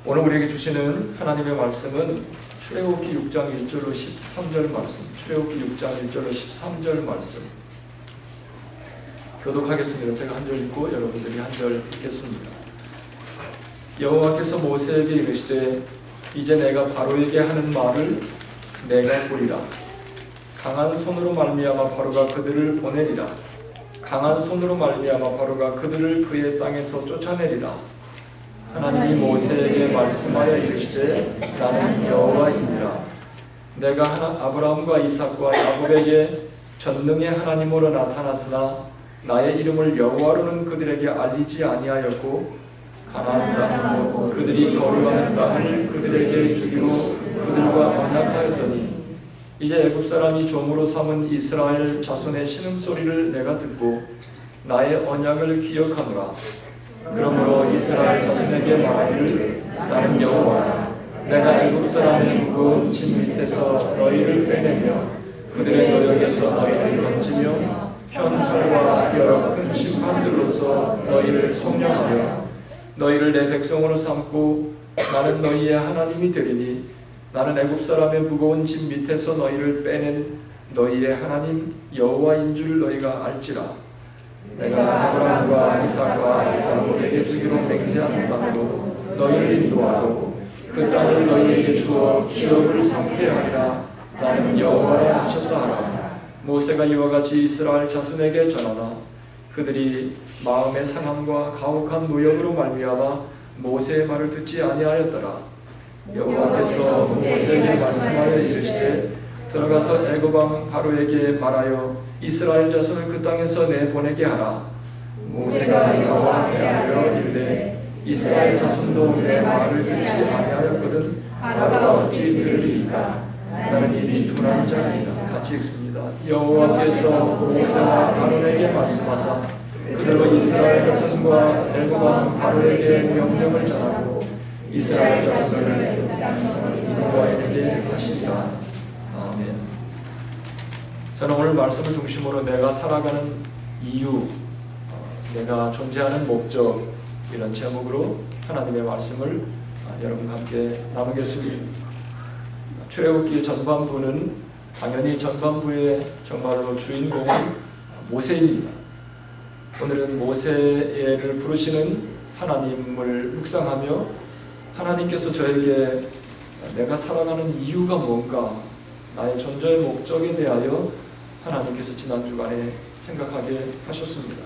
오늘 우리에게 주시는 하나님의 말씀은 출애굽기 6장 1절로 13절 말씀, 출애굽기 6장 1절로 13절 말씀 교독하겠습니다. 제가 한 절 읽고 여러분들이 한 절 읽겠습니다. 여호와께서 모세에게 이르시되 이제 내가 바로에게 하는 말을 내가 보리라. 강한 손으로 말미암아 바로가 그들을 보내리라. 강한 손으로 말미암아 바로가 그들을 그의 땅에서 쫓아내리라. 하나님이 모세에게 말씀하여 이르시되 나는 여호와이니라. 내가 아브라함과 이삭과 야곱에게 전능의 하나님으로 나타났으나 나의 이름을 여호와로는 그들에게 알리지 아니하였고 가나안 땅으로 그들이 거류하는 땅을 그들에게 주기로 그들과 언약하였더니 이제 애굽 사람이 종으로 삼은 이스라엘 자손의 신음소리를 내가 듣고 나의 언약을 기억하노라. 그러므로 이스라엘 자손에게 말하기를 나는 여호와라. 내가 애굽 사람의 무거운 짐 밑에서 너희를 빼내며 그들의 노력에서 너희를 건지며 편팔과 여러 큰 심판들로서 너희를 속량하여 너희를 내 백성으로 삼고 나는 너희의 하나님이 되리니 나는 애굽 사람의 무거운 짐 밑에서 너희를 빼낸 너희의 하나님 여호와인 줄 너희가 알지라. 내가 아브라함과 이삭과 야곱에게 주기로 맹세한 땅으로 너희를 인도하고 그 땅을 너희에게 주어 기업을 삼게 하리라. 나는 여호와라 하셨다 하라. 모세가 이와 같이 이스라엘 자손에게 전하나 그들이 마음의 상함과 가혹한 노역으로 말미암아 모세의 말을 듣지 아니하였더라. 여호와께서 모세에게 말씀하여 이르시되 들어가서 애굽 왕 바로에게 말하여 이스라엘 자손을 그 땅에서 내보내게 하라. 모세가 여호와께 하여 이르되 이스라엘 자손도 내 말을 듣지 아니하였거든 바로가 어찌 들으리이까. 나는 이미 둔한 자이다. 같이 읽습니다. 여호와께서 모세와 아론에게 말씀하사 그들로 이스라엘 자손과 애굽 왕 바로에게 명령을 전하고 이스라엘 자손을 인도하게 하시니라. 아멘. 저는 오늘 말씀을 중심으로 내가 살아가는 이유, 내가 존재하는 목적 이런 제목으로 하나님의 말씀을 여러분과 함께 나누겠습니다. 출애굽기 전반부는 당연히 전반부의 정말로 주인공은 모세입니다. 오늘은 모세를 부르시는 하나님을 묵상하며 하나님께서 저에게 내가 살아가는 이유가 뭔가, 나의 존재의 목적에 대하여 하나님께서 지난 주간에 생각하게 하셨습니다.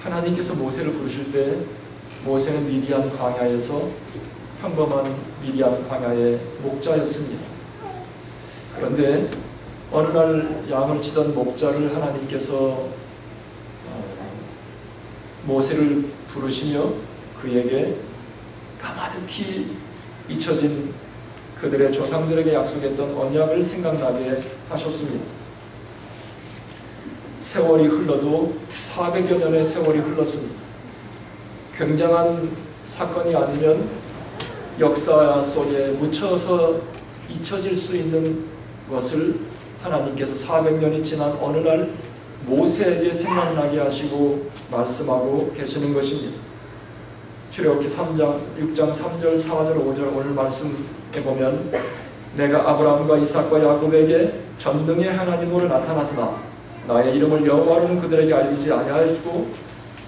하나님께서 모세를 부르실 때 모세는 미디안 광야에서 평범한 미디안 광야의 목자였습니다. 그런데 어느 날 양을 치던 목자를 하나님께서 모세를 부르시며 그에게 까마득히 잊혀진 그들의 조상들에게 약속했던 언약을 생각나게 하셨습니다. 세월이 흘러도 400여 년의 세월이 흘렀습니다. 굉장한 사건이 아니면 역사 속에 묻혀서 잊혀질 수 있는 것을 하나님께서 400년이 지난 어느 날 모세에게 생각나게 하시고 말씀하고 계시는 것입니다. 출애굽기 6장 3절, 4절, 5절 오늘 말씀에 보면 내가 아브라함과 이삭과 야곱에게 전능의 하나님으로 나타났으나 나의 이름을 여호와로는 그들에게 알리지 아니하였고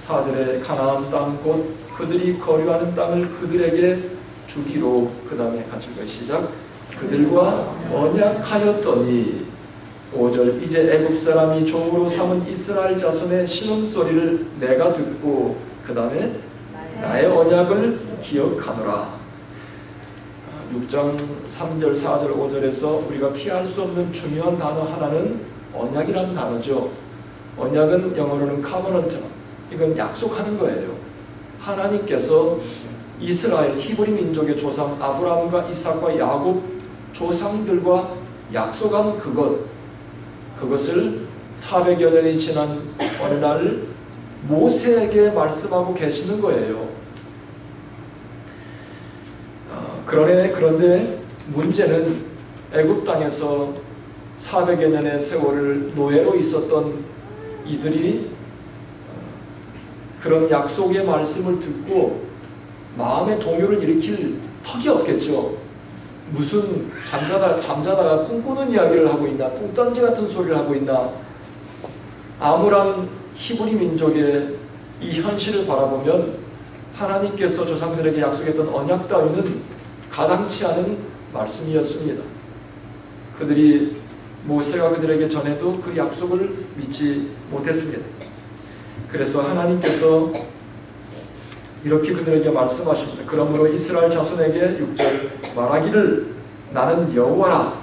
4절에 가나안 땅 곧 그들이 거류하는 땅을 그들에게 주기로 그 다음에 같이 읽어요. 시작. 그들과 언약하였더니 5절 이제 애굽 사람이 종으로 삼은 이스라엘 자손의 신음소리를 내가 듣고 그 다음에 나의 언약을 기억하노라. 6장 3절, 4절, 5절에서 우리가 피할 수 없는 중요한 단어 하나는 언약이라는 단어죠. 언약은 영어로는 covenant, 이건 약속하는 거예요. 하나님께서 이스라엘 히브리 민족의 조상 아브라함과 이삭과 야곱 조상들과 약속한 그것을 400여 년이 지난 어느 날 모세에게 말씀하고 계시는 거예요. 그런데 문제는 애굽 땅에서 400여 년의 세월을 노예로 있었던 이들이 그런 약속의 말씀을 듣고 마음의 동요를 일으킬 턱이 없겠죠. 무슨 잠자다가 꿈꾸는 이야기를 하고 있나, 뚱딴지 같은 소리를 하고 있나. 암울한 히브리 민족의 이 현실을 바라보면 하나님께서 조상들에게 약속했던 언약 따위는 가당치 않은 말씀이었습니다. 그들이 모세가 그들에게 전해도 그 약속을 믿지 못했습니다. 그래서 하나님께서 이렇게 그들에게 말씀하십니다. 그러므로 이스라엘 자손에게 6절 말하기를 나는 여호와라.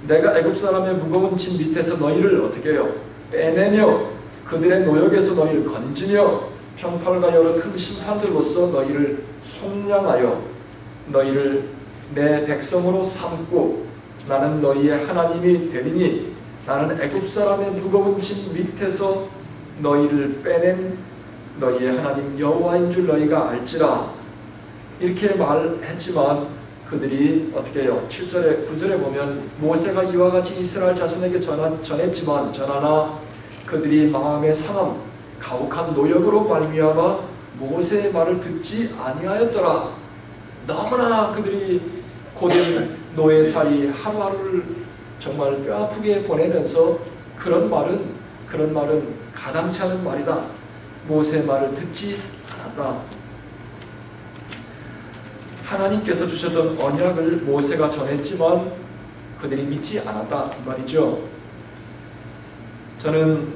내가 애굽 사람의 무거운 짐 밑에서 너희를 어떻게 해요? 빼내며 그들의 노역에서 너희를 건지며 평판과 여러 큰 심판들로서 너희를 속량하여 너희를 내 백성으로 삼고 나는 너희의 하나님이 되리니 나는 애굽 사람의 무거운 짐 밑에서 너희를 빼낸 너희의 하나님 여호와인 줄 너희가 알지라. 이렇게 말했지만 그들이 어떻게 해요? 7절에 9절에 보면 모세가 이와 같이 이스라엘 자손에게 전했지만 전하나 그들이 마음의 상함 가혹한 노역으로 말미암아 모세의 말을 듣지 아니하였더라. 너무나 그들이 고된 노예살이 하루하루를 정말 뼈아프게 보내면서 그런 말은 가당치 않은 말이다. 모세의 말을 듣지 않았다. 하나님께서 주셨던 언약을 모세가 전했지만 그들이 믿지 않았다 말이죠. 저는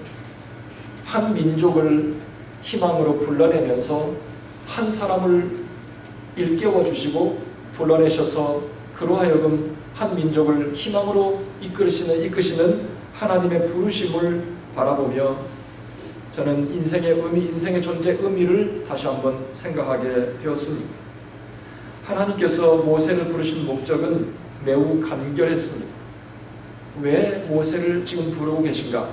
한 민족을 희망으로 불러내면서 한 사람을 일깨워 주시고 불러내셔서 그로 하여금 한 민족을 희망으로 이끄시는 하나님의 부르심을 바라보며 저는 인생의 의미, 인생의 존재 의미를 다시 한번 생각하게 되었습니다. 하나님께서 모세를 부르신 목적은 매우 간결했습니다. 왜 모세를 지금 부르고 계신가?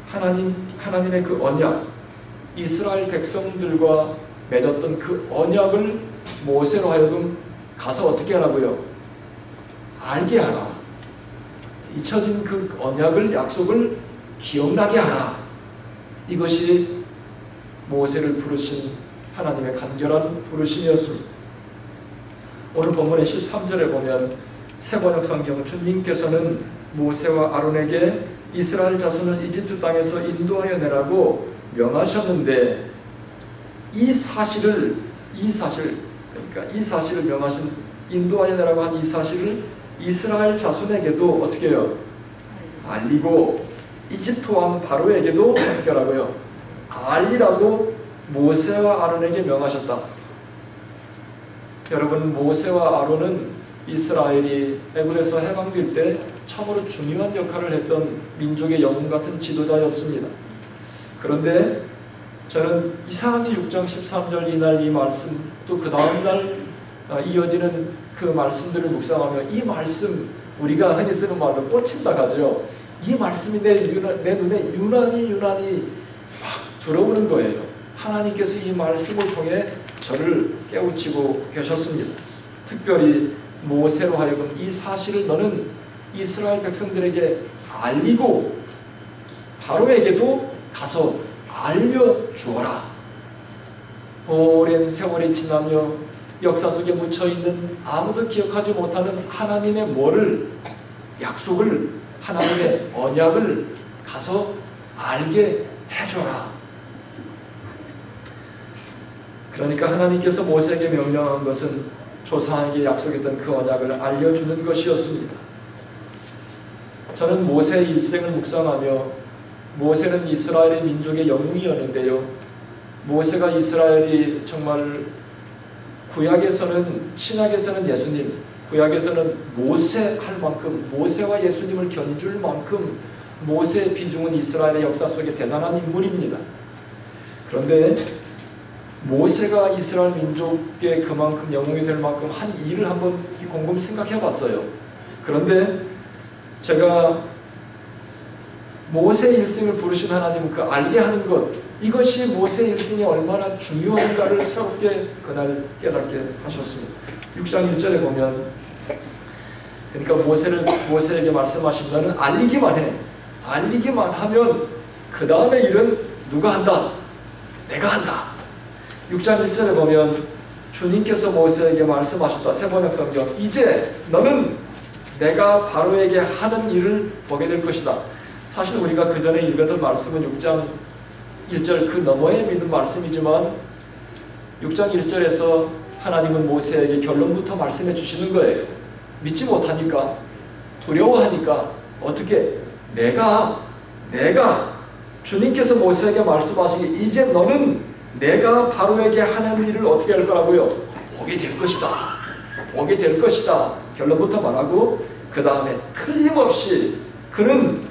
하나님의 그 언약, 이스라엘 백성들과 맺었던 그 언약을 모세로 하여금 가서 어떻게 하라고요? 알게 하라. 잊혀진 그 언약을, 약속을 기억나게 하라. 이것이 모세를 부르신 하나님의 간결한 부르심이었습니다. 오늘 본문의 13절에 보면 새번역 성경 주님께서는 모세와 아론에게 이스라엘 자손을 이집트 땅에서 인도하여 내라고 명하셨는데 이 사실을 명하신 인도하여 내라고 한 이 사실을 이스라엘 자손에게도 어떻게 해요? 알리고 이집트 왕 바로에게도 어떻게 하라고요? 알리라고 모세와 아론에게 명하셨다. 여러분, 모세와 아론은 이스라엘이 애굽에서 해방될 때 참으로 중요한 역할을 했던 민족의 영웅 같은 지도자였습니다. 그런데 저는 이상하게 6장 13절 이날 이 말씀 또 그 다음날 이어지는 그 말씀들을 묵상하며 이 말씀, 우리가 흔히 쓰는 말로 꽂힌다 하죠. 이 말씀이 내 눈에 유난히 막 들어오는 거예요. 하나님께서 이 말씀을 통해 저를 깨우치고 계셨습니다. 특별히 모세로 하여금 이 사실을 너는 이스라엘 백성들에게 알리고 바로에게도 가서 알려주어라. 오랜 세월이 지나며 역사 속에 묻혀있는 아무도 기억하지 못하는 하나님의 약속을, 하나님의 언약을 가서 알게 해줘라. 그러니까 하나님께서 모세에게 명령한 것은 조상에게 약속했던 그 언약을 알려주는 것이었습니다. 저는 모세의 일생을 묵상하며 모세는 이스라엘의 민족의 영웅이었는데요. 모세가 이스라엘이 정말 구약에서는, 신약에서는 예수님, 구약에서는 모세 할 만큼, 모세와 예수님을 견줄 만큼 모세의 비중은 이스라엘의 역사 속에 대단한 인물입니다. 그런데 모세가 이스라엘 민족의 그만큼 영웅이 될 만큼 한 일을 한번 곰곰이 생각해 봤어요. 그런데 제가 모세의 일생을 부르신 하나님 그 알게 하는 것, 이것이 모세의 일생이 얼마나 중요한가를 새롭게 그날 깨닫게 하셨습니다. 6장 1절에 보면, 그러니까 모세에게 말씀하신 거는 알리기만 해. 알리기만 하면 그 다음에 일은 누가 한다? 내가 한다. 6장 1절에 보면 주님께서 모세에게 말씀하셨다. 세번역 성경. 이제 너는 내가 바로에게 하는 일을 보게 될 것이다. 사실 우리가 그 전에 읽었던 말씀은 6장 1절 그 너머에 믿는 말씀이지만 6장 1절에서 하나님은 모세에게 결론부터 말씀해 주시는 거예요. 믿지 못하니까, 두려워하니까 어떻게? 내가 주님께서 모세에게 말씀하시기 이제 너는 내가 바로에게 하는 일을 어떻게 할 거라고요? 보게 될 것이다. 보게 될 것이다. 결론부터 말하고 그 다음에 틀림없이 그는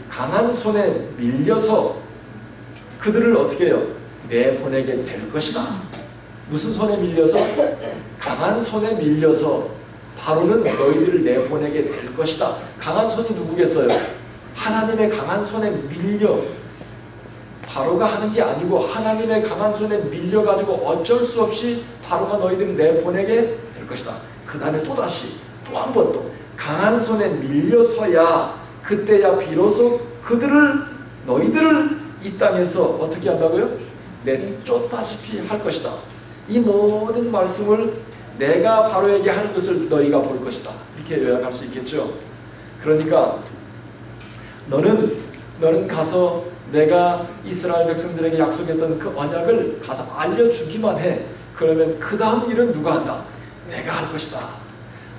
강한 손에 밀려서 그들을 어떻게 해요? 내보내게 될 것이다. 무슨 손에 밀려서? 강한 손에 밀려서 바로는 너희들을 내보내게 될 것이다. 강한 손이 누구겠어요? 하나님의 강한 손에 밀려 바로가 하는 게 아니고 하나님의 강한 손에 밀려가지고 어쩔 수 없이 바로가 너희들을 내보내게 될 것이다. 그 다음에 또다시 또 한 번 또 강한 손에 밀려서야 그때야 비로소 너희들을 이 땅에서 어떻게 한다고요? 내쫓다시피 할 것이다. 이 모든 말씀을 내가 바로에게 하는 것을 너희가 볼 것이다. 이렇게 요약할 수 있겠죠. 그러니까 너는 가서 내가 이스라엘 백성들에게 약속했던 그 언약을 가서 알려주기만 해. 그러면 그 다음 일은 누가 한다? 내가 할 것이다.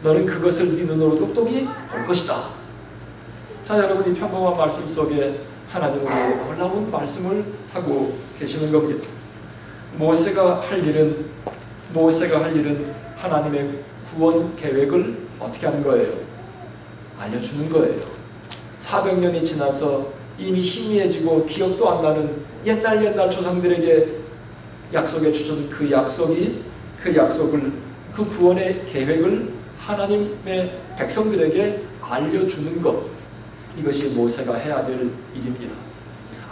너는 그것을 네 눈으로 똑똑히 볼 것이다. 자, 여러분, 이 평범한 말씀 속에 하나님은 놀라운 말씀을 하고 계시는 겁니다. 모세가 할 일은 하나님의 구원 계획을 어떻게 하는 거예요? 알려주는 거예요. 400년이 지나서 이미 희미해지고 기억도 안 나는 옛날 조상들에게 약속해 주신 그 약속을 그 구원의 계획을 하나님의 백성들에게 알려주는 것, 이것이 모세가 해야 될 일입니다.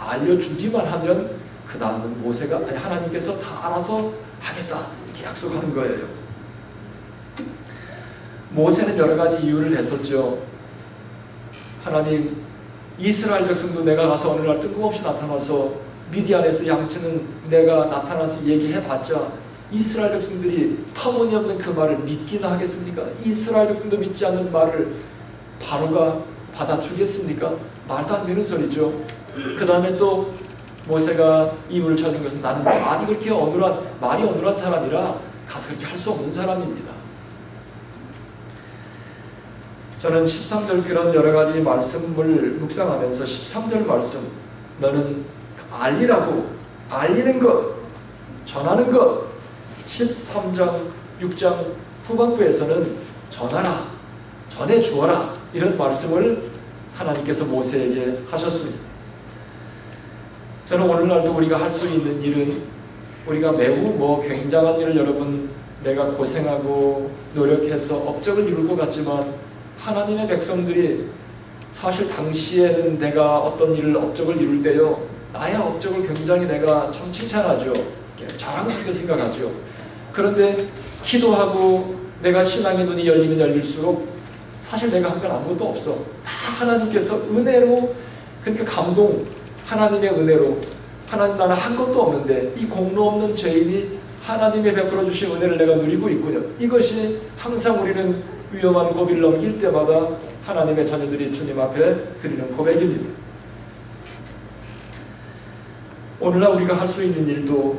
알려주기만 하면 그 다음은 하나님께서 다 알아서 하겠다 이렇게 약속하는 거예요. 모세는 여러 가지 이유를 했었죠. 하나님, 이스라엘 백성도 내가 가서 어느 날 뜬금없이 나타나서 미디안에서 양치는 내가 나타나서 얘기해봤자 이스라엘 백성들이 터무니없는 그 말을 믿기나 하겠습니까? 이스라엘 백성도 믿지 않는 말을 바로가 받아주겠습니까? 말도 안 되는 소리죠. 그 다음에 또 모세가 이유를 찾은 것은 나는 말이 어눌한 사람이라 가서 그렇게 할 수 없는 사람입니다. 저는 13절 그런 여러 가지 말씀을 묵상하면서 13절 말씀, 너는 알리는 것, 전하는 것, 13장, 6장 후반부에서는 전하라, 전해주어라 이런 말씀을 하나님께서 모세에게 하셨습니다. 저는 오늘날도 우리가 할 수 있는 일은 우리가 매우 굉장한 일을 여러분 내가 고생하고 노력해서 업적을 이룰 것 같지만 하나님의 백성들이 사실 당시에는 내가 어떤 업적을 이룰 때요, 나의 업적을 굉장히 내가 참 칭찬하죠. 자랑스럽게 생각하죠. 그런데 기도하고 내가 신앙의 눈이 열리면 열릴수록 사실 내가 한 건 아무것도 없어. 다 하나님께서 은혜로, 그러니까 감동, 하나님의 은혜로, 하나님 나는 한 것도 없는데 이 공로 없는 죄인이 하나님의 베풀어 주신 은혜를 내가 누리고 있군요. 이것이 항상 우리는 위험한 고비를 넘길 때마다 하나님의 자녀들이 주님 앞에 드리는 고백입니다. 오늘날 우리가 할 수 있는 일도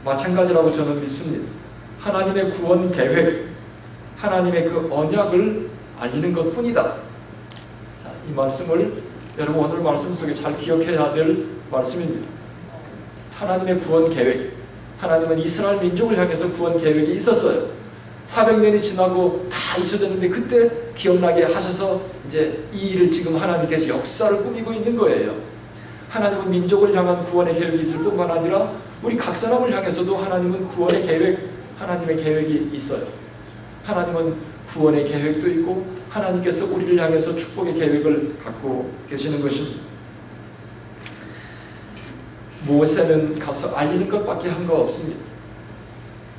마찬가지라고 저는 믿습니다. 하나님의 구원 계획, 하나님의 그 언약을 알리는 것뿐이다. 자, 이 말씀을 여러분 오늘 말씀 속에 잘 기억해야 될 말씀입니다. 하나님의 구원 계획, 하나님은 이스라엘 민족을 향해서 구원 계획이 있었어요. 400년이 지나고 다 잊혀졌는데 그때 기억나게 하셔서 이제 이 일을 지금 하나님께서 역사를 꾸미고 있는 거예요. 하나님은 민족을 향한 구원의 계획이 있을 뿐만 아니라 우리 각 사람을 향해서도 하나님은 구원의 계획, 하나님의 계획이 있어요. 하나님은 구원의 계획도 있고 하나님께서 우리를 향해서 축복의 계획을 갖고 계시는 것입니다. 모세는 가서 알리는 것밖에 한 거 없습니다.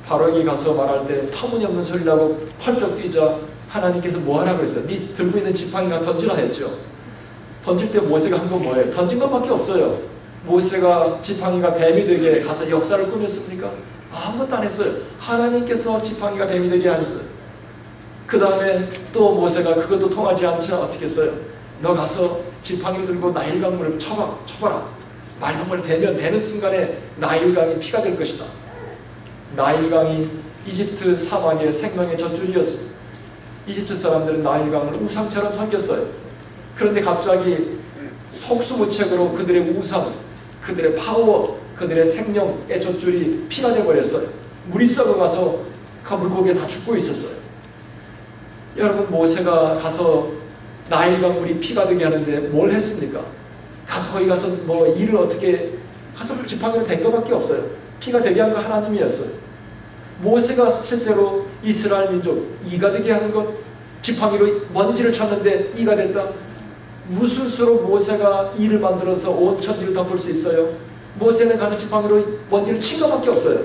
바로에게 가서 말할 때 터무니없는 소리라고 펄쩍 뛰자 하나님께서 뭐 하라고 했어요? 네 들고 있는 지팡이가 던지라 했죠. 던질 때 모세가 한 건 뭐예요? 던진 것밖에 없어요. 모세가 지팡이가 뱀이 되게 가서 역사를 꾸몄습니까? 아무것도 안 했어요. 하나님께서 지팡이가 뱀이 되게 하셨어요. 그 다음에 또 모세가 그것도 통하지 않자 어떻게 했어요? 너 가서 지팡이를 들고 나일강물을 쳐봐라. 나일강물을 대는 순간에 나일강이 피가 될 것이다. 나일강이 이집트 사막의 생명의 젖줄이었습니다. 이집트 사람들은 나일강을 우상처럼 섬겼어요. 그런데 갑자기 속수무책으로 그들의 우상, 그들의 파워, 그들의 생명의 젖줄이 피가 되어버렸어요. 물이 썩어가서 그 물고기에 다 죽고 있었어요. 여러분, 모세가 가서 나일강 물이 피가 되게 하는데 뭘 했습니까? 가서 거기 가서 뭐 일을 어떻게 가서 지팡이로 댄 것밖에 없어요. 피가 되게 한 거 하나님이었어요. 모세가 실제로 이스라엘 민족 이가 되게 하는 것, 지팡이로 먼지를 쳤는데 이가 됐다. 무슨 수로 모세가 이를 만들어서 온 천지를 덮을 수 있어요? 모세는 가서 지팡이로 먼지를 친 것밖에 없어요.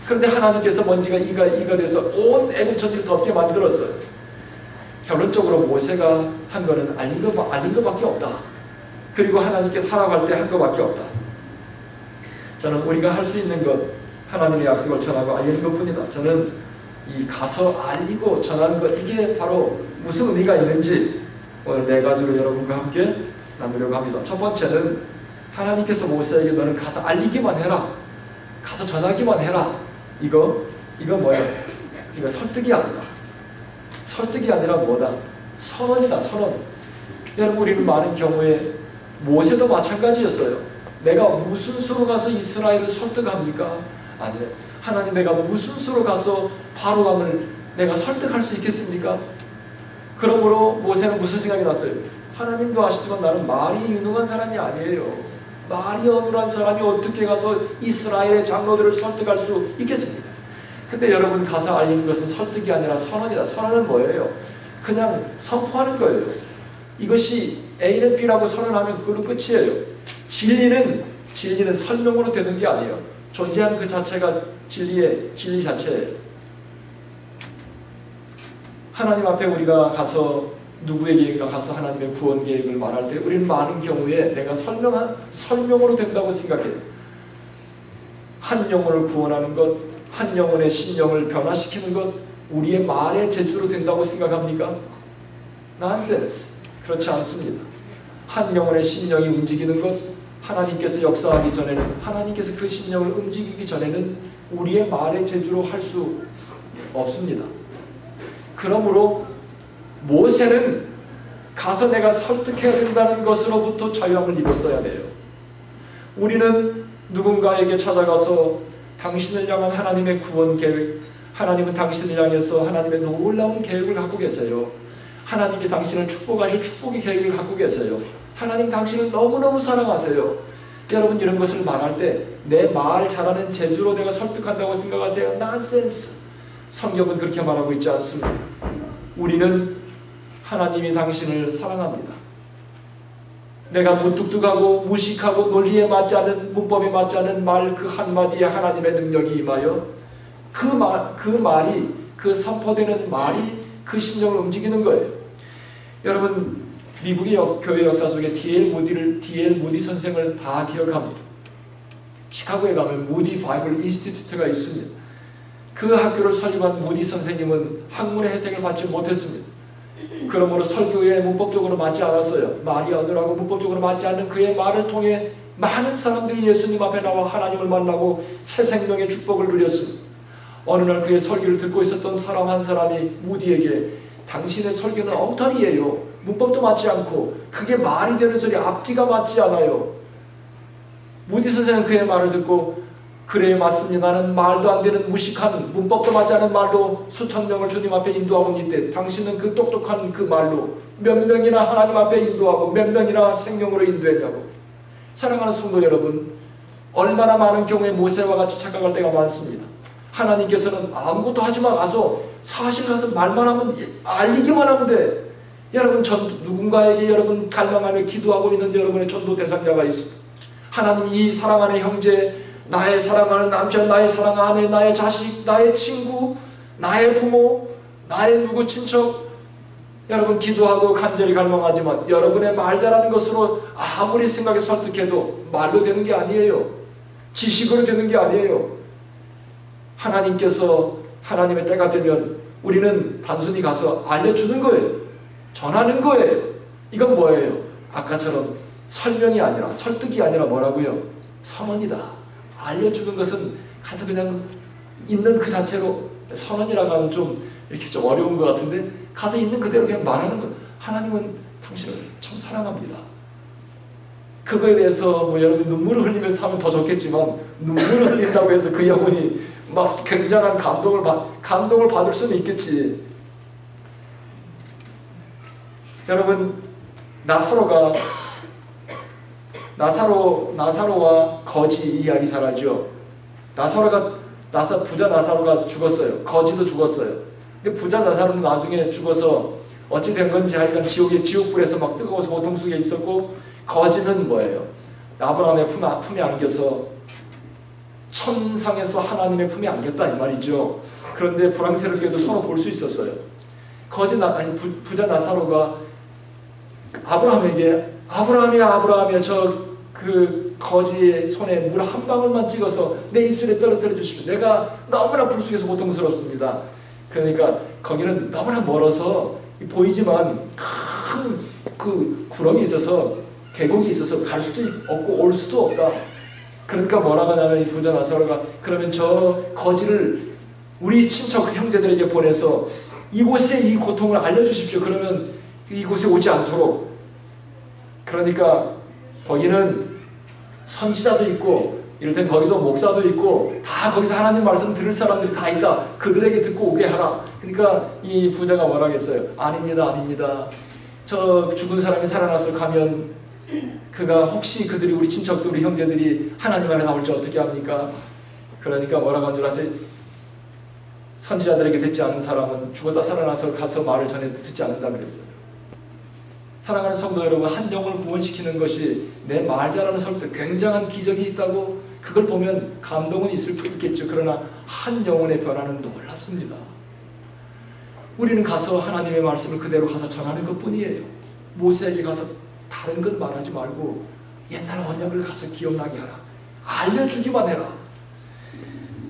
그런데 하나님께서 먼지가 이가 돼서 온 애굽 천지를 덮게 만들었어요. 결론적으로 모세가 한 거는 알린 것밖에 없다. 그리고 하나님께서 하라고 할 때 한 것밖에 없다. 저는 우리가 할 수 있는 것, 하나님의 약속을 전하고 알리는 것뿐이다. 저는 이 가서 알리고 전하는 것, 이게 바로 무슨 의미가 있는지 오늘 네 가지로 여러분과 함께 나누려고 합니다. 첫 번째는 하나님께서 모세에게 너는 가서 알리기만 해라, 가서 전하기만 해라. 이거 뭐야? 이거 설득이 아니다. 설득이 아니라 뭐다? 선언이다. 선언. 여러분, 우리는 많은 경우에 모세도 마찬가지였어요. 내가 무슨 수로 가서 이스라엘을 설득합니까? 아니요. 하나님, 내가 무슨 수로 가서 바로 왕을 내가 설득할 수 있겠습니까? 그러므로 모세는 무슨 생각이 났어요? 하나님도 아시지만 나는 말이 유능한 사람이 아니에요. 말이 어눌한 사람이 어떻게 가서 이스라엘의 장로들을 설득할 수 있겠습니까? 근데 여러분, 가서 알리는 것은 설득이 아니라 선언이다. 선언은 뭐예요? 그냥 선포하는 거예요. 이것이 A는 B라고 선언하면 그걸로 끝이에요. 진리는 설명으로 되는 게 아니에요. 존재하는 그 자체가 진리 자체예요. 하나님 앞에 우리가 가서 누구에게인가 가서 하나님의 구원 계획을 말할 때 우리는 많은 경우에 내가 설명으로 된다고 생각해요. 한 영혼을 구원하는 것, 한 영혼의 심령을 변화시키는 것, 우리의 말의 재주로 된다고 생각합니까? 난센스. 그렇지 않습니다. 한 영혼의 심령이 움직이는 것, 하나님께서 역사하기 전에는, 하나님께서 그 심령을 움직이기 전에는 우리의 말의 재주로 할 수 없습니다. 그러므로 모세는 가서 내가 설득해야 된다는 것으로부터 자유함을 입었어야 돼요. 우리는 누군가에게 찾아가서 당신을 향한 하나님의 구원 계획, 하나님은 당신을 향해서 하나님의 놀라운 계획을 갖고 계세요. 하나님께서 당신을 축복하실 축복의 계획을 갖고 계세요. 하나님 당신을 너무너무 사랑하세요. 여러분, 이런 것을 말할 때 내 말 잘하는 재주로 내가 설득한다고 생각하세요? 난센스. 성경은 그렇게 말하고 있지 않습니다. 우리는 하나님이 당신을 사랑합니다. 내가 무뚝뚝하고 무식하고 논리에 맞지 않은, 문법에 맞지 않은 말 그 한마디에 하나님의 능력이 임하여 그 말이, 그 선포되는 말이 그 심령을 움직이는 거예요. 여러분, 미국의 교회 역사 속에 D.L. 무디 선생을 다 기억합니다. 시카고에 가면 무디 바이블 인스티튜트가 있습니다. 그 학교를 설립한 무디 선생님은 학문의 혜택을 받지 못했습니다. 그러므로 설교에 문법적으로 맞지 않았어요. 말이 어눌하고 문법적으로 맞지 않는 그의 말을 통해 많은 사람들이 예수님 앞에 나와 하나님을 만나고 새 생명의 축복을 누렸습니다. 어느 날 그의 설교를 듣고 있었던 사람 한 사람이 무디에게 당신의 설교는 엉터리예요. 문법도 맞지 않고 그게 말이 되는 소리, 앞뒤가 맞지 않아요. 무디 선생은 그의 말을 듣고 그래요, 맞습니다. 나는 말도 안 되는 무식한 문법도 맞지 않은 말로 수천 명을 주님 앞에 인도하고 있는데 당신은 그 똑똑한 그 말로 몇 명이나 하나님 앞에 인도하고 몇 명이나 생명으로 인도했냐고. 사랑하는 성도 여러분, 얼마나 많은 경우에 모세와 같이 착각할 때가 많습니다. 하나님께서는 아무것도 하지마, 가서 사실 가서 말만 하면, 알리기만 하면 돼. 여러분, 누군가에게 여러분 갈망하며 기도하고 있는 여러분의 전도 대상자가 있습니다. 하나님, 이 사랑하는 형제, 나의 사랑하는 남편, 나의 사랑하는 아내, 나의 자식, 나의 친구, 나의 부모, 나의 누구 친척, 여러분 기도하고 간절히 갈망하지만 여러분의 말 잘하는 것으로 아무리 생각에 설득해도 말로 되는 게 아니에요. 지식으로 되는 게 아니에요. 하나님께서 하나님의 때가 되면 우리는 단순히 가서 알려주는 거예요. 전하는 거예요. 이건 뭐예요? 아까처럼 설명이 아니라 설득이 아니라 뭐라고요? 선언이다. 알려주는 것은 가서 그냥 있는 그 자체로 선언이라고 하면 좀 이렇게 좀 어려운 것 같은데 가서 있는 그대로 그냥 말하는 거. 하나님은 당신을 참 사랑합니다. 그거에 대해서 뭐 여러분 눈물을 흘리면서 하면 더 좋겠지만 눈물을 흘린다고 해서 그 영혼이 막 굉장한 감동을 받을 수는 있겠지. 여러분 나사로와 거지 이야기 잘 알죠? 부자 나사로가 죽었어요. 거지도 죽었어요. 근데 부자 나사로는 나중에 죽어서 어찌 된 건지 하여간 지옥불에서 막 뜨거워서 고통 속에 있었고, 거지는 뭐예요? 아브라함의 품에 안겨서 천상에서 하나님의 품에 안겼다 이 말이죠. 그런데 불황스럽게도 서로 볼 수 있었어요. 부자 나사로가 아브라함에게 아브라함이야 저 그 거지의 손에 물 한 방울만 찍어서 내 입술에 떨어뜨려 주시면 내가 너무나 불 속에서 고통스럽습니다. 그러니까 거기는 너무나 멀어서 보이지만 큰 그 구렁이 있어서 계곡이 있어서 갈 수도 없고 올 수도 없다. 그러니까 뭐라고 하냐면 이 부자 나사로가 그러면 저 거지를 우리 친척 형제들에게 보내서 이곳에 이 고통을 알려주십시오. 그러면 이곳에 오지 않도록. 그러니까 거기는 선지자도 있고 이를테면 거기도 목사도 있고 다 거기서 하나님 말씀 들을 사람들이 다 있다. 그들에게 듣고 오게 하라. 그러니까 이 부자가 뭐라고 했어요? 아닙니다. 저 죽은 사람이 살아나서 가면 그가 혹시 그들이 우리 친척들 우리 형제들이 하나님 안에 나올지 어떻게 합니까? 그러니까 뭐라고 한 줄 아세요? 선지자들에게 듣지 않는 사람은 죽었다 살아나서 가서 말을 전해도 듣지 않는다 그랬어요. 사랑하는 성도 여러분, 한 영혼을 구원시키는 것이 내 말 잘하는 설득 굉장한 기적이 있다고 그걸 보면 감동은 있겠죠. 그러나 한 영혼의 변화는 놀랍습니다. 우리는 가서 하나님의 말씀을 그대로 가서 전하는 것뿐이에요. 모세에게 가서 다른 건 말하지 말고 옛날 언약을 가서 기억나게 하라. 알려주기만 해라.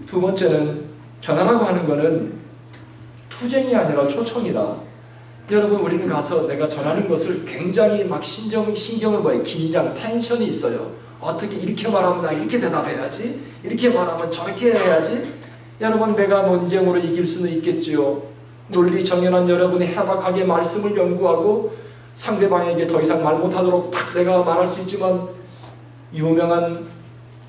두 번째는 전하라고 하는 것은 투쟁이 아니라 초청이다. 여러분, 우리는 가서 내가 전하는 것을 굉장히 막 신경을 봐요. 긴장, 텐션이 있어요. 어떻게 이렇게 말하면 나 이렇게 대답해야지, 이렇게 말하면 저렇게 해야지. 여러분, 내가 논쟁으로 이길 수는 있겠지요. 논리 정연한 여러분이 해박하게 말씀을 연구하고 상대방에게 더 이상 말 못하도록 딱 내가 말할 수 있지만, 유명한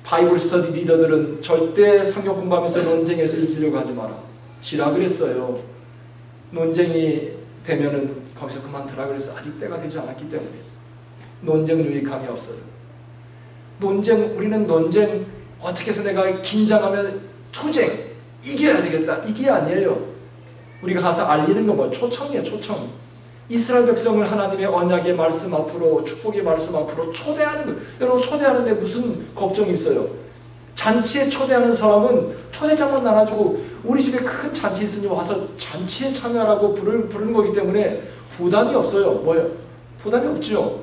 바이블 스터디 리더들은 절대 성경 공부하면서 논쟁에서 이기려고 하지 마라. 지라 그랬어요. 논쟁이 되면은 거기서 그만두라 그래서 아직 때가 되지 않았기 때문에 논쟁 유익함이 없어요. 우리는 논쟁 어떻게 해서 내가 긴장하면 투쟁 이겨야 되겠다 이게 아니에요. 우리가 가서 알리는 건 뭐 초청이에요. 초청. 이스라엘 백성을 하나님의 언약의 말씀 앞으로 축복의 말씀 앞으로 초대하는 거. 여러분, 초대하는데 무슨 걱정이 있어요? 잔치에 초대하는 사람은 초대장만 나눠주고 우리 집에 큰 잔치 있으니 와서 잔치에 참여하라고 부르는 거기 때문에 부담이 없어요. 뭐예요? 부담이 없죠.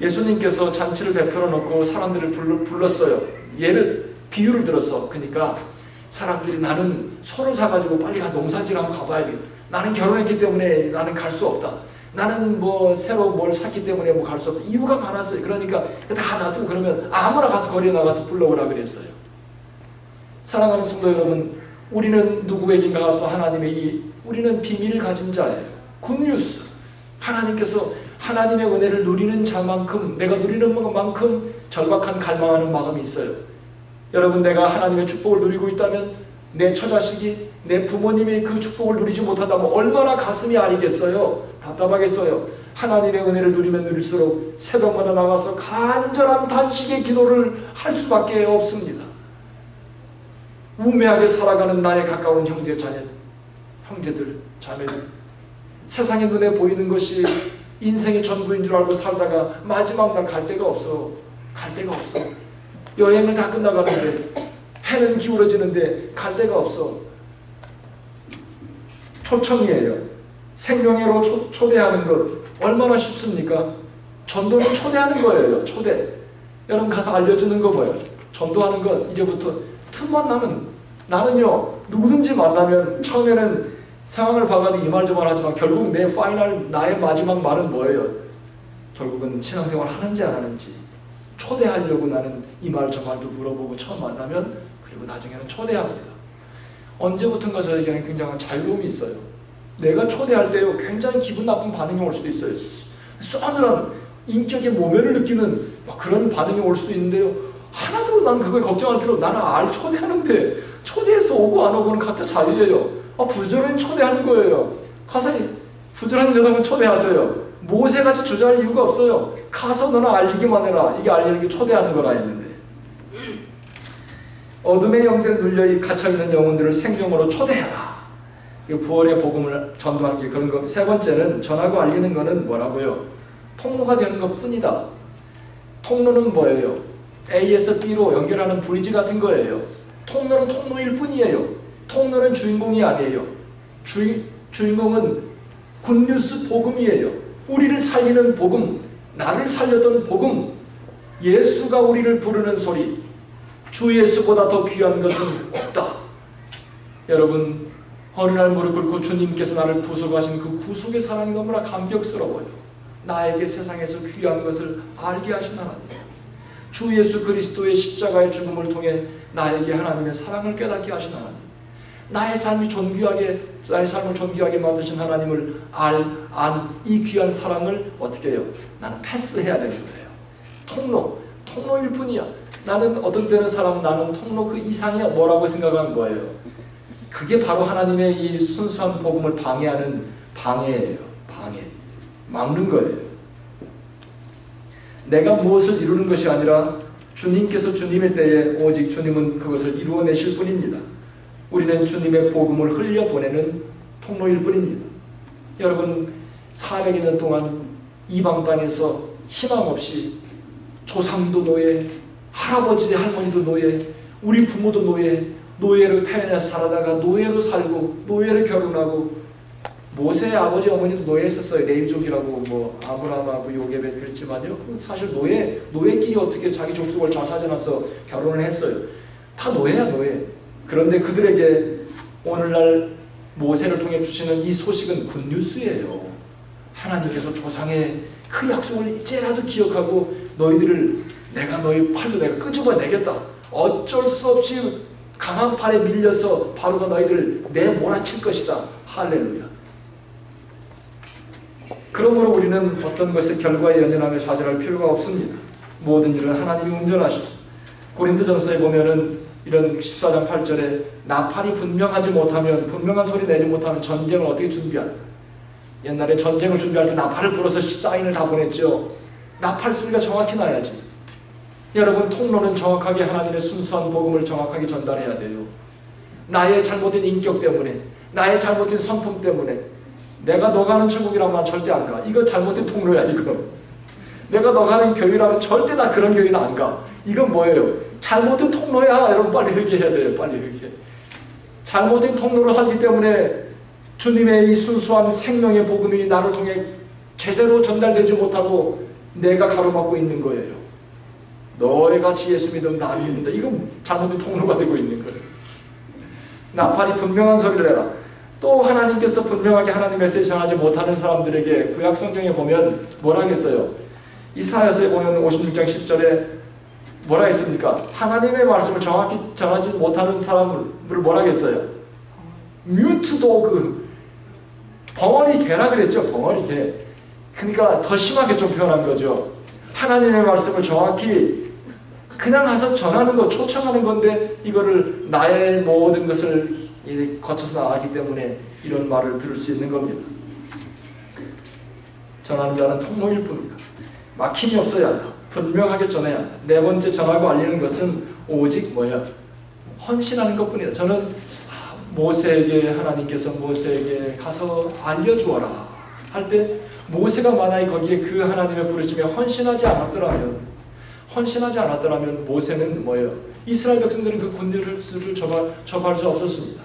예수님께서 잔치를 베풀어 놓고 사람들을 불렀어요. 비유를 들어서. 그러니까 사람들이 나는 소를 사가지고 빨리 농사지러 한번 가봐야겠다. 나는 결혼했기 때문에 나는 갈 수 없다. 나는 뭐 새로 뭘 샀기 때문에 뭐 갈 수 없다. 이유가 많았어요. 그러니까 다 놔두고 그러면 아무나 가서 거리에 나가서 불러오라 그랬어요. 사랑하는 성도 여러분, 우리는 누구에게 가서 우리는 비밀을 가진 자예요. 굿뉴스. 하나님께서 하나님의 은혜를 누리는 자만큼, 내가 누리는 것만큼 절박한 갈망하는 마음이 있어요. 여러분, 내가 하나님의 축복을 누리고 있다면 내 처자식이 내 부모님이 그 축복을 누리지 못한다면 얼마나 가슴이 아리겠어요. 답답하겠어요. 하나님의 은혜를 누리면 누릴수록 새벽마다 나가서 간절한 단식의 기도를 할 수밖에 없습니다. 우매하게 살아가는 나의 가까운 형제들, 자매들, 세상의 눈에 보이는 것이 인생의 전부인 줄 알고 살다가 마지막 날 갈 데가 없어. 여행을 다 끝나가는데 해는 기울어지는데 갈 데가 없어. 초청이에요. 생명회로 초대하는 것 얼마나 쉽습니까? 전도는 초대하는 거예요. 초대. 여러분 가서 알려주는 거 뭐예요? 전도하는 것 이제부터 틈만 나면 나는요 누구든지 만나면 처음에는 상황을 봐가지고 이 말 저 말 하지만 결국 내 파이널 나의 마지막 말은 뭐예요? 결국은 신앙생활 하는지 안 하는지 초대하려고 나는 이 말 저 말도 물어보고 처음 만나면 그리고 나중에는 초대합니다. 언제부턴가 저에게는 굉장한 자유로움이 있어요. 내가 초대할 때요 굉장히 기분 나쁜 반응이 올 수도 있어요. 싸늘한 인격의 모멸을 느끼는 그런 반응이 올 수도 있는데요. 하나도 난 그거에 걱정할 필요 없어. 나는 초대하는데 초대해서 오고 안 오고는 각자 자유예요. 부지런히 초대하는 거예요. 가서 부지런히 여러분 초대하세요. 모세같이 주저할 이유가 없어요. 가서 너는 알리기만 해라. 이게 알리는 게 초대하는 거라 했는데 어둠의 영들에 눌려 갇혀있는 영혼들을 생명으로 초대해라. 부활의 복음을 전도하는 게 그런 거. 세 번째는 전하고 알리는 거는 뭐라고요? 통로가 되는 것 뿐이다. 통로는 뭐예요? A에서 B로 연결하는 브리지 같은 거예요. 통로는 통로일 뿐이에요. 통로는 주인공이 아니에요. 주인공은 굿뉴스 복음이에요. 우리를 살리는 복음, 나를 살렸던 복음, 예수가 우리를 부르는 소리, 주 예수보다 더 귀한 것은 없다. 여러분 어느 날 무릎 꿇고 주님께서 나를 구속하신 그 구속의 사랑이 너무나 감격스러워요. 나에게 세상에서 귀한 것을 알게 하신 하나님, 주 예수 그리스도의 십자가의 죽음을 통해 나에게 하나님의 사랑을 깨닫게 하신 하나님, 나의 삶을 존귀하게 만드신 하나님을 안 이 귀한 사랑을 어떻게 해요? 나는 패스해야 되는 거예요. 통로일 뿐이야. 나는 어떤 때는 나는 통로 그 이상이 뭐라고 생각하는 거예요. 그게 바로 하나님의 이 순수한 복음을 방해하는 방해예요. 막는 거예요. 내가 무엇을 이루는 것이 아니라 주님께서 주님의 때에 오직 주님은 그것을 이루어내실 뿐입니다. 우리는 주님의 복음을 흘려보내는 통로일 뿐입니다. 여러분 400여 년 동안 이방 땅에서 희망 없이 조상도 노예, 할아버지 할머니도 노예, 우리 부모도 노예로 태어나서 살아다가 노예로 살고 노예로 결혼하고, 모세의 아버지 어머니도 노예했었어요. 레위족이라고 아브라함하고 요게벳 그랬지만요. 사실 노예끼리 어떻게 자기 족속을 잘 찾아놔서 결혼을 했어요. 다 노예야 노예. 그런데 그들에게 오늘날 모세를 통해 주시는 이 소식은 굿뉴스예요. 하나님께서 조상의 그 약속을 이제라도 기억하고 내가 너희 팔로 내가 끄집어내겠다. 어쩔 수 없이 강한 팔에 밀려서 바로가 너희를 내몰아칠 것이다. 할렐루야. 그러므로 우리는 어떤 것의 결과에 연연하며 좌절할 필요가 없습니다. 모든 일을 하나님이 운전하시고, 고린도전서에 보면은 이런 14장 8절에 나팔이 분명한 소리 내지 못하면 전쟁을 어떻게 준비하냐. 옛날에 전쟁을 준비할 때 나팔을 불어서 사인을 다 보냈죠. 나팔 소리가 정확히 나야지. 여러분 통로는 정확하게 하나님의 순수한 복음을 정확하게 전달해야 돼요. 나의 잘못된 인격 때문에, 나의 잘못된 성품 때문에 내가 너 가는 천국이라면 절대 안 가. 이거 잘못된 통로야 이거. 내가 너 가는 교회라면 절대 나 그런 교회는 안 가. 이건 뭐예요? 잘못된 통로야. 여러분 빨리 회개해야 돼요. 빨리 회개. 잘못된 통로를 하기 때문에 주님의 이 순수한 생명의 복음이 나를 통해 제대로 전달되지 못하고 내가 가로막고 있는 거예요. 너희 같이 예수 믿으면 나 믿는다. 이건 잘못된 통로가 되고 있는 거예요. 나팔이 분명한 소리를 내라. 또 하나님께서 분명하게 하나님의 메시지 전하지 못하는 사람들에게 구약 성경에 보면 뭐라 하겠어요? 이사야서에 보면 56장 10절에 뭐라 했습니까? 하나님의 말씀을 정확히 전하지 못하는 사람을 뭐라 하겠어요? 뮤트 도그, 벙어리 개라 그랬죠. 벙어리 개. 그러니까 더 심하게 좀 표현한 거죠. 하나님의 말씀을 정확히 그냥 가서 전하는 거, 초청하는 건데 이거를 나의 모든 것을 거쳐서 나가기 때문에 이런 말을 들을 수 있는 겁니다. 전하는 자는 통로일 뿐입니다. 막힘이 없어야 한다. 분명하게 전해야 한다. 네 번째, 전하고 알리는 것은 오직 뭐야? 헌신하는 것뿐이다. 저는 모세에게 하나님께서 모세에게 가서 알려주어라 할 때 모세가 만약에 거기에 그 하나님의 부르심에 헌신하지 않았더라면 모세는 뭐예요? 이스라엘 백성들은 그 굿뉴스를 접할 수 없었습니다.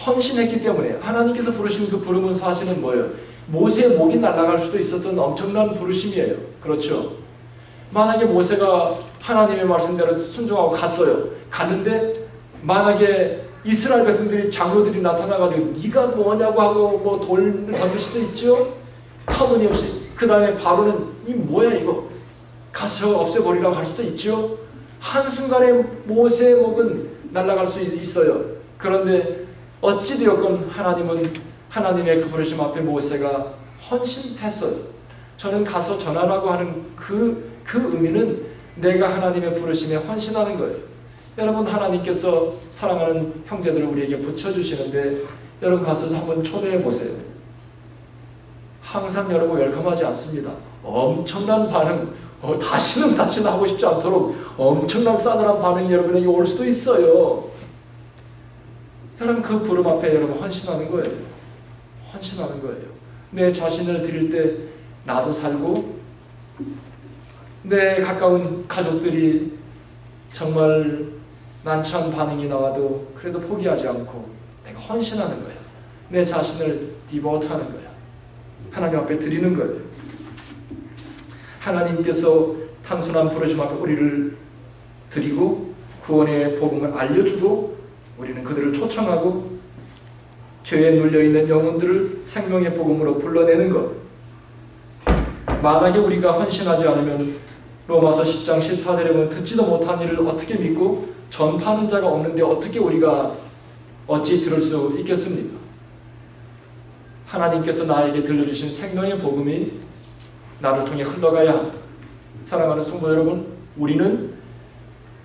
헌신했기 때문에 하나님께서 부르신 그 부름은 사실은 뭐예요? 모세의 목이 날아갈 수도 있었던 엄청난 부르심이에요. 그렇죠? 만약에 모세가 하나님의 말씀대로 순종하고 갔어요. 갔는데 만약에 이스라엘 백성들이 장로들이 나타나가지고 네가 뭐냐고 하고 뭐 돌을 던질 수도 있죠. 터무니없이. 그 다음에 바로는 이 뭐야 이거 가서 없애버리라고 할 수도 있죠. 한순간에 모세의 목은 날아갈 수 있어요. 그런데 어찌되었건 하나님은 하나님의 그 부르심 앞에 모세가 헌신했어요. 저는 가서 전하라고 하는 그 의미는 내가 하나님의 부르심에 헌신하는 거예요. 여러분, 하나님께서 사랑하는 형제들을 우리에게 붙여주시는데 여러분 가서 한번 초대해 보세요. 항상 여러분 웰컴하지 않습니다. 엄청난 반응, 다시는 하고 싶지 않도록 엄청난 싸늘한 반응이 여러분에게 올 수도 있어요. 여러분 그 부름 앞에 여러분 헌신하는 거예요. 헌신하는 거예요. 내 자신을 드릴 때 나도 살고 내 가까운 가족들이 정말 난처한 반응이 나와도 그래도 포기하지 않고 내가 헌신하는 거야. 내 자신을 디보트하는 거야. 하나님 앞에 드리는 거예요. 하나님께서 단순한 부르심 앞에 우리를 드리고 구원의 복음을 알려주고 우리는 그들을 초청하고 죄에 눌려있는 영혼들을 생명의 복음으로 불러내는 것. 만약에 우리가 헌신하지 않으면 로마서 10장 14절에 보면 듣지도 못한 일을 어떻게 믿고 전파하는 자가 없는데 어떻게 우리가 어찌 들을 수 있겠습니까? 하나님께서 나에게 들려주신 생명의 복음이 나를 통해 흘러가야 합니다. 사랑하는 성도 여러분, 우리는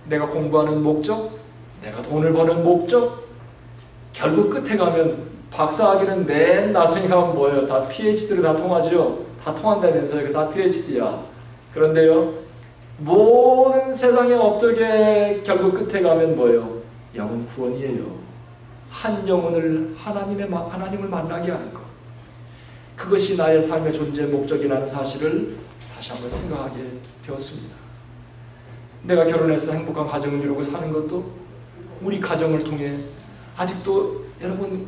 내가 공부하는 목적, 내가 돈을 버는 목적, 결국 끝에 가면 박사학위는 맨 나중에 가면 뭐예요? 다 PhD로 다 통하죠? 다 통한다면서요? 이거 다 PhD야. 그런데요, 모든 세상의 업적에 결국 끝에 가면 뭐예요? 영혼 구원이에요. 한 영혼을 하나님을 만나게 하는 것. 그것이 나의 삶의 존재 목적이라는 사실을 다시 한번 생각하게 되었습니다. 내가 결혼해서 행복한 가정을 이루고 사는 것도 우리 가정을 통해 아직도 여러분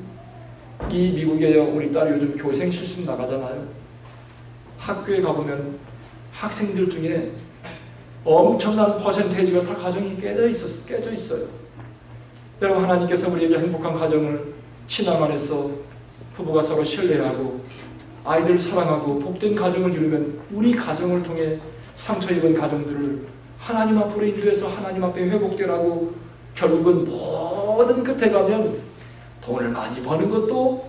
이 미국에 우리 딸이 요즘 교생 실습 나가잖아요. 학교에 가보면 학생들 중에 엄청난 퍼센테이지가 다 가정이 깨져 있어요. 여러분 하나님께서 우리에게 행복한 가정을 신앙 안에서 부부가 서로 신뢰하고 아이들을 사랑하고 복된 가정을 이루면 우리 가정을 통해 상처 입은 가정들을 하나님 앞으로 인도해서 하나님 앞에 회복되라고 결국은 모든 끝에 가면 돈을 많이 버는 것도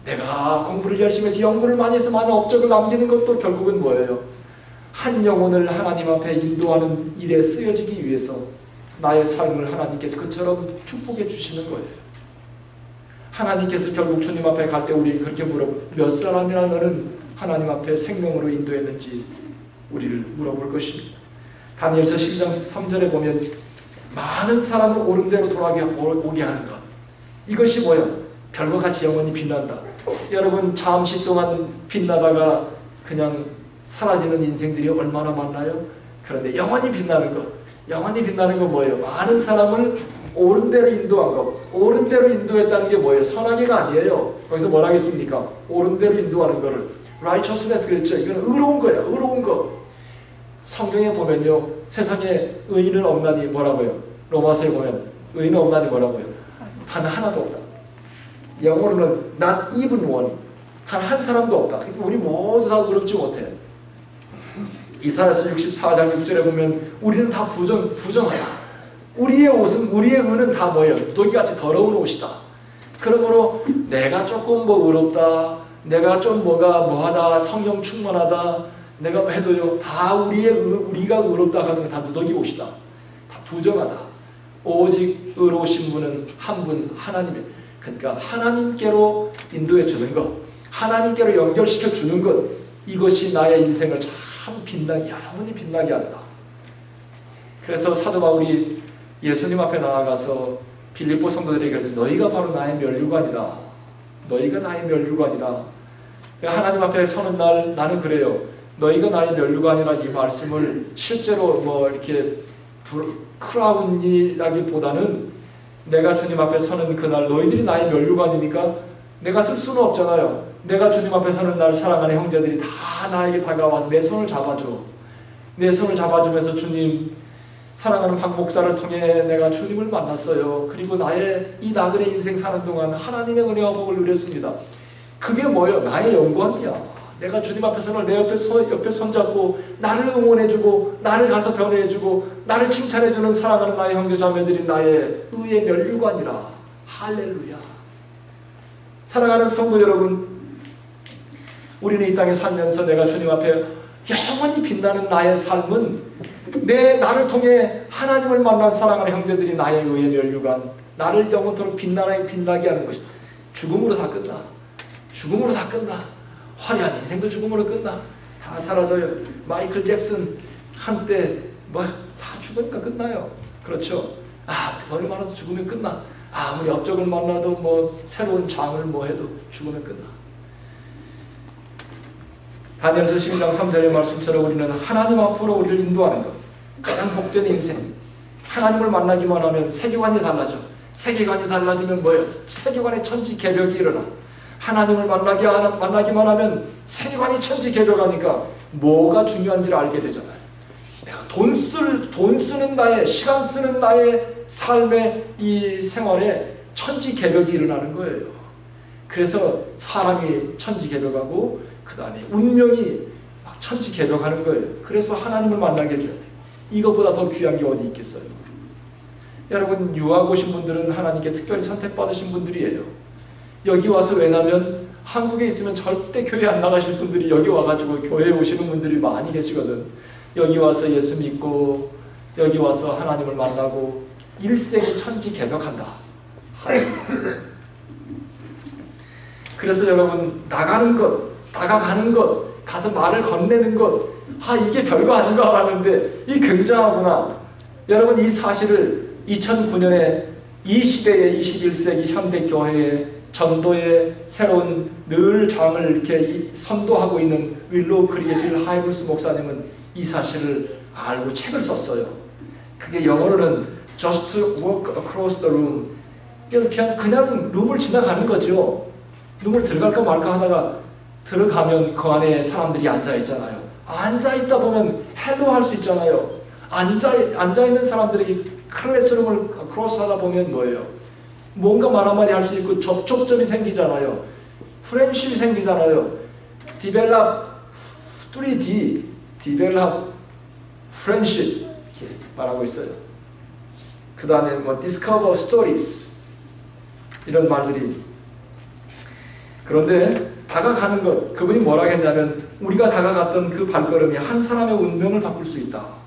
내가 공부를 열심히 해서 연구를 많이 해서 많은 업적을 남기는 것도 결국은 뭐예요? 한 영혼을 하나님 앞에 인도하는 일에 쓰여지기 위해서 나의 삶을 하나님께서 그처럼 축복해 주시는 거예요. 하나님께서 결국 주님 앞에 갈 때 우리 그렇게 물어 몇 사람이나 너는 하나님 앞에 생명으로 인도했는지 우리를 물어볼 것입니다. 다니엘서 12장 3절에 보면 많은 사람을 옳은 대로 오게 하는 것. 이것이 뭐예요? 별과 같이 영원히 빛난다. 여러분 잠시 동안 빛나다가 그냥 사라지는 인생들이 얼마나 많나요? 그런데 영원히 빛나는 것. 영원히 빛나는 건 뭐예요? 많은 사람을 옳은 대로 인도한 것. 옳은 대로 인도했다는 게 뭐예요? 선하게가 아니에요. 거기서 뭐라 하겠습니까? 옳은 대로 인도하는 거를 righteousness 그랬죠. 이건 의로운 거예요. 의로운 거. 성경에 보면요. 세상에 의인은 없나니 뭐라고요? 로마서에 보면 의인은 없나니 뭐라고요? 단 하나도 없다. 영어로는 not even one. 단 한 사람도 없다. 그러니까 우리 모두 다 의롭지 못해. 이사야서 64장 6절에 보면 우리는 다 부정하다. 우리의 옷은 우리의 의는 다 뭐예요? 누더기같이 더러운 옷이다. 그러므로 내가 조금 뭐 의롭다, 내가 좀 뭐하다, 성령 충만하다, 내가 해도요 다 우리가 의롭다 하는 게 다 누더기 옷이다. 다 부정하다. 오직 의로우신 분은 한 분 하나님이에요. 그러니까 하나님께로 인도해 주는 것, 하나님께로 연결시켜 주는 것, 이것이 나의 인생을 참 빛나게, 영원히 빛나게 한다. 그래서 사도 바울이 예수님 앞에 나아가서 빌립보 성도들에게 그랬죠. 너희가 바로 나의 면류관이다. 너희가 나의 면류관이다. 하나님 앞에 서는 날 나는 그래요. 너희가 나의 면류관이라 이 말씀을 실제로 뭐 이렇게 크라운이라기보다는 내가 주님 앞에 서는 그날 너희들이 나의 면류관이니까 내가 쓸 수는 없잖아요. 내가 주님 앞에 서는 날 사랑하는 형제들이 다 나에게 다가와서 내 손을 잡아줘. 내 손을 잡아주면서 주님, 사랑하는 박 목사를 통해 내가 주님을 만났어요. 그리고 나의 이 나그네 인생 사는 동안 하나님의 은혜와 복을 누렸습니다. 그게 뭐예요? 나의 영광이야. 내가 주님 앞에 서는 내 옆에 손잡고 나를 응원해주고 나를 가서 변해주고 나를 칭찬해주는 사랑하는 나의 형제 자매들이 나의 의의 면류관이라. 할렐루야. 사랑하는 성도 여러분, 우리는 이 땅에 살면서 내가 주님 앞에 영원히 빛나는 나의 삶은 나를 통해 하나님을 만난 사랑하는 형제들이 나의 의의 면류관, 나를 영원토록 빛나게 하는 것이다. 죽음으로 다 끝나. 죽음으로 다 끝나. 화려한 인생도 죽음으로 끝나. 다 사라져요. 마이클 잭슨 한때 다 죽으니까 끝나요. 그렇죠? 아무리 돈이 많아도 죽으면 끝나. 아무리 업적을 만나도 새로운 장을 해도 죽으면 끝나. 다니엘서 12장 3절의 말씀처럼 우리는 하나님 앞으로 우리를 인도하는 것, 가장 복된 인생. 하나님을 만나기만 하면 세계관이 달라져. 세계관이 달라지면 뭐예요? 세계관의 천지개벽이 일어나. 하나님을 만나기만 하면 세계관이 천지개벽하니까 뭐가 중요한지를 알게 되잖아요. 내가 돈 쓰는 나의, 시간 쓰는 나의 삶의 이 생활에 천지개벽이 일어나는 거예요. 그래서 사람이 천지개벽하고 그 다음에 운명이 막 천지개벽하는 거예요. 그래서 하나님을 만나게 해줘야 돼요. 이것보다 더 귀한 게 어디 있겠어요? 여러분, 유학 오신 분들은 하나님께 특별히 선택받으신 분들이에요. 여기 와서, 왜냐면 한국에 있으면 절대 교회 안 나가실 분들이 여기 와가지고 교회에 오시는 분들이 많이 계시거든. 여기 와서 예수 믿고 여기 와서 하나님을 만나고 일생이 천지개벽한다. 그래서 여러분, 나가는 것, 다가가는 것, 가서 말을 건네는 것, 이게 별거 아닌가 하는데 이 굉장하구나. 여러분, 이 사실을 2009년에 이 시대의 21세기 현대교회의 전도의 새로운 늘 장을 이렇게 선도하고 있는 윌로우 크릭의 빌 하이블스 목사님은 이 사실을 알고 책을 썼어요. 그게 영어로는 Just walk across the room. 그냥 룸을 지나가는 거죠. 룸을 들어갈까 말까 하다가 들어가면 그 안에 사람들이 앉아있잖아요. 앉아있다 보면 헬로 할 수 있잖아요. 앉아있는 사람들이 클래스룸을 크로스하다 보면 뭐예요? 뭔가 말 한마디 할 수 있고 접촉점이 생기잖아요. 프렌십이 생기잖아요. Develop 3D, Develop Friendship 이렇게 말하고 있어요. 그 다음에 Discover Stories 이런 말들이. 그런데 다가가는 것, 그분이 뭐라 했냐면 우리가 다가갔던 그 발걸음이 한 사람의 운명을 바꿀 수 있다.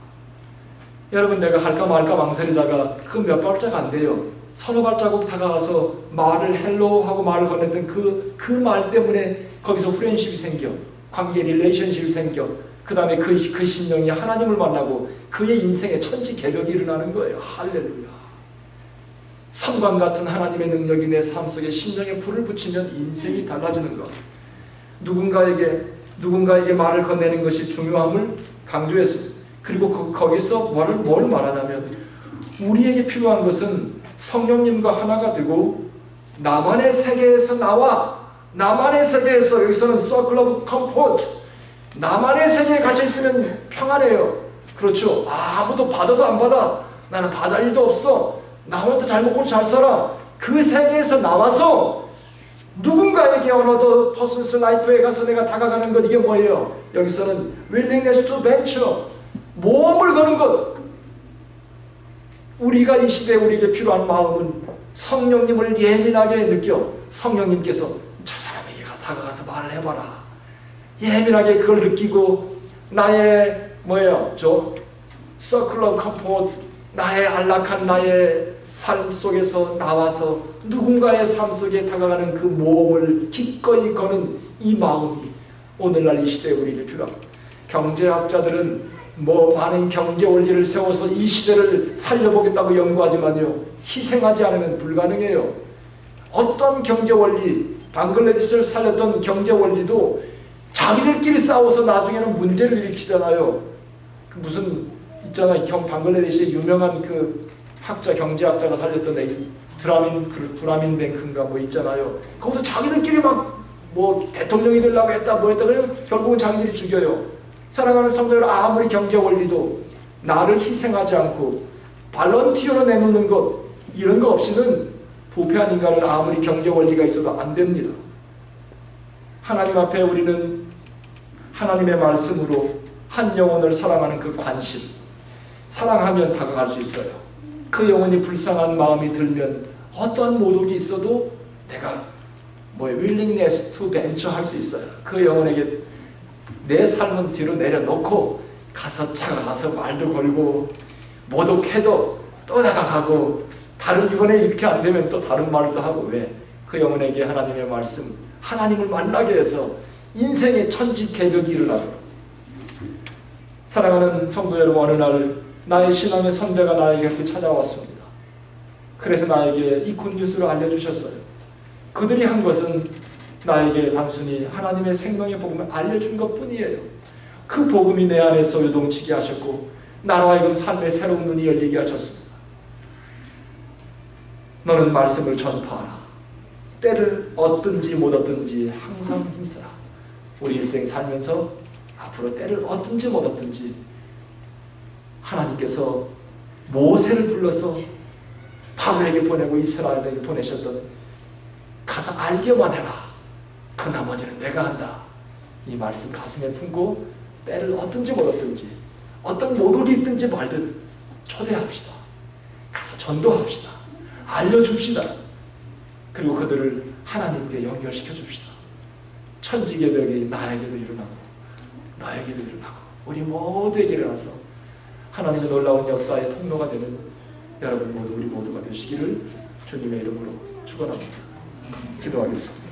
여러분, 내가 할까 말까 망설이다가 그 몇 발짝 안 돼요. 서너 발자국 다가가서 말을 헬로 하고 말을 건넸던 그 말 때문에 거기서 프렌십이 생겨. 관계 릴레이션십이 생겨. 그 다음에 그 심령이 하나님을 만나고 그의 인생에 천지개벽이 일어나는 거예요. 할렐루야. 성광 같은 하나님의 능력이 내 삶 속에 심령에 불을 붙이면 인생이 달라지는 것. 누군가에게 말을 건네는 것이 중요함을 강조했습니다. 그리고 거기서 뭘 말하냐면 우리에게 필요한 것은 성령님과 하나가 되고 나만의 세계에서 나와, 나만의 세계에서, 여기서는 Circle of Comfort, 나만의 세계에 갇혀 있으면 평안해요. 그렇죠? 아무도 받아도 안 받아. 나는 받을 일도 없어. 나 혼자 잘 먹고 잘 살아. 그 세계에서 나와서 누군가에게 어느덧 퍼스널 라이프에 가서 내가 다가가는 것, 이게 뭐예요? 여기서는 willingness to venture, 모험을 거는 것. 우리가 이 시대에 우리에게 필요한 마음은 성령님을 예민하게 느껴. 성령님께서 저 사람에게 다가가서 말을 해봐라. 예민하게 그걸 느끼고 나의 Circle of Comfort, 나의 안락한 나의 삶 속에서 나와서 누군가의 삶 속에 다가가는 그 모험을 기꺼이 거는 이 마음이 오늘날 이 시대에 우리에게 필요합니다. 경제학자들은 많은 경제 원리를 세워서 이 시대를 살려보겠다고 연구하지만요, 희생하지 않으면 불가능해요. 어떤 경제 원리, 방글라데시를 살렸던 경제 원리도 자기들끼리 싸워서 나중에는 문제를 일으키잖아요. 있잖아요. 방글라데시의 유명한 그 학자, 경제학자가 살렸던 브라민 뱅크인가 뭐 있잖아요. 거기도 자기들끼리 막 뭐 대통령이 되려고 했다 뭐 했다 그래요. 결국은 자기들이 죽여요. 사랑하는 성도 여러분, 아무리 경제 원리도 나를 희생하지 않고 발런티어로 내놓는 것 이런 거 없이는 부패한 인간은 아무리 경제 원리가 있어도 안 됩니다. 하나님 앞에 우리는 하나님의 말씀으로 한 영혼을 사랑하는 그 관심, 사랑하면 다가갈 수 있어요. 그 영혼이 불쌍한 마음이 들면 어떠한 모독이 있어도 내가 willingness to venture 할 수 있어요. 그 영혼에게 내 삶은 뒤로 내려놓고 가서 차가서 말도 걸고 모독해도 또 나가가고 다른 이번에 이렇게 안 되면 또 다른 말도 하고 왜? 그 영혼에게 하나님의 말씀, 하나님을 만나게 해서 인생의 천지 개벽이 일어나도록. 사랑하는 성도 여러분, 어느 날 나의 신앙의 선배가 나에게 그렇게 찾아왔습니다. 그래서 나에게 이 굿뉴스를 알려주셨어요. 그들이 한 것은 나에게 단순히 하나님의 생명의 복음을 알려준 것뿐이에요. 그 복음이 내 안에서 요동치게 하셨고 나로 하여금 삶의 새로운 눈이 열리게 하셨습니다. 너는 말씀을 전파하라. 때를 얻든지 못 얻든지 항상 힘쓰라. 우리 일생 살면서 앞으로 때를 얻든지 못 얻든지 하나님께서 모세를 불러서 바로에게 보내고 이스라엘에게 보내셨던 가서 알게만 해라. 그 나머지는 내가 한다. 이 말씀 가슴에 품고 때를 얻든지 못 얻든지 어떤 모독이 있든지 말든 초대합시다. 가서 전도합시다. 알려줍시다. 그리고 그들을 하나님께 연결시켜 줍시다. 천지개벽이 나에게도 일어나고 나에게도 일어나고 우리 모두에게 일어나서 하나님의 놀라운 역사의 통로가 되는 여러분 모두 우리 모두가 되시기를 주님의 이름으로 축원합니다. 기도하겠습니다.